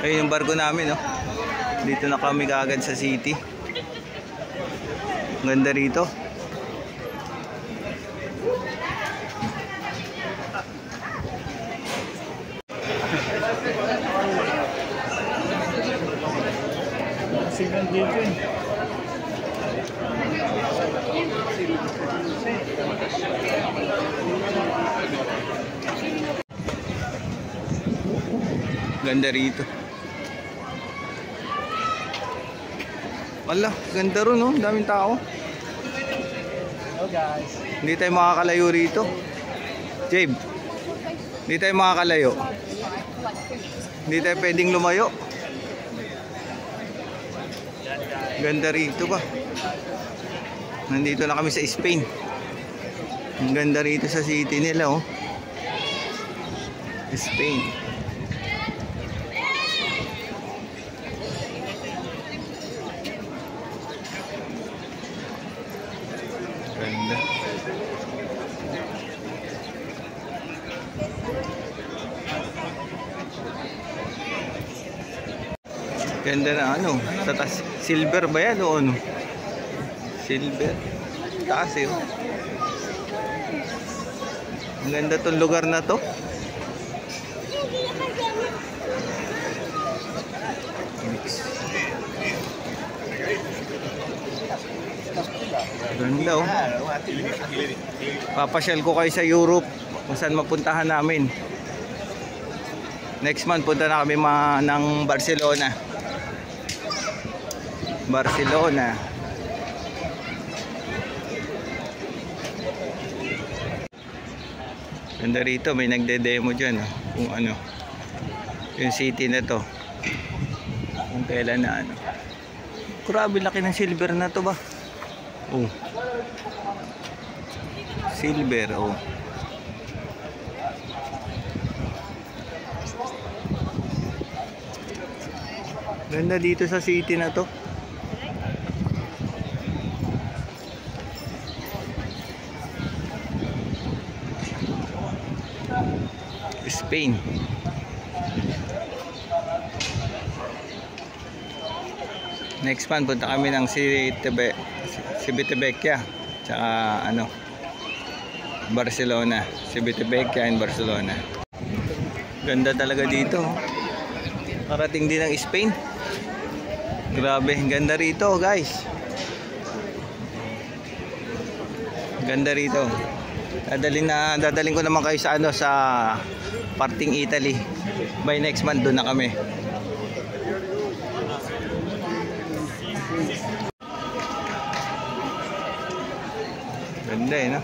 Ayun yung barko namin, no? Dito na kami kaagad sa city. Ganda rito. Sigan dito eh. Ganda rito. Wala, ganda ron, no? Daming tao. Hello guys. Hindi tayo makakalayo rito. Jabe, hindi tayo makakalayo. Hindi tayo pwedeng lumayo. Ganda rito ba? Nandito na kami sa Spain. Ang ganda rito sa city nila, oh. Spain. Ganda. Ganda na ano, sa taas. Silver ba yan o ano? Silver. Taas eh. Ang ganda tong lugar na to. Ganda oh. Papasyal ko kayo sa Europe kung saan mapuntahan namin. Next month punta na kami ng Barcelona. Barcelona. Ganda rito, may nagde-demo dyan, oh, kung ano yung city na to, kung kailan na ano. Grabe laki ng silver na to ba? Oh, silver, oh. Ganda dito sa city na to. Spain. Next month punta kami ng Civitavecchia tsaka ano, Barcelona. Civitavecchia and Barcelona. Ganda talaga dito. Karating din ng Spain. Grabe, ganda rito guys. Ganda rito. Dadalhin ko naman kayo sa ano, sa parting Italy. By next month doon na kami. Ganda eh, no?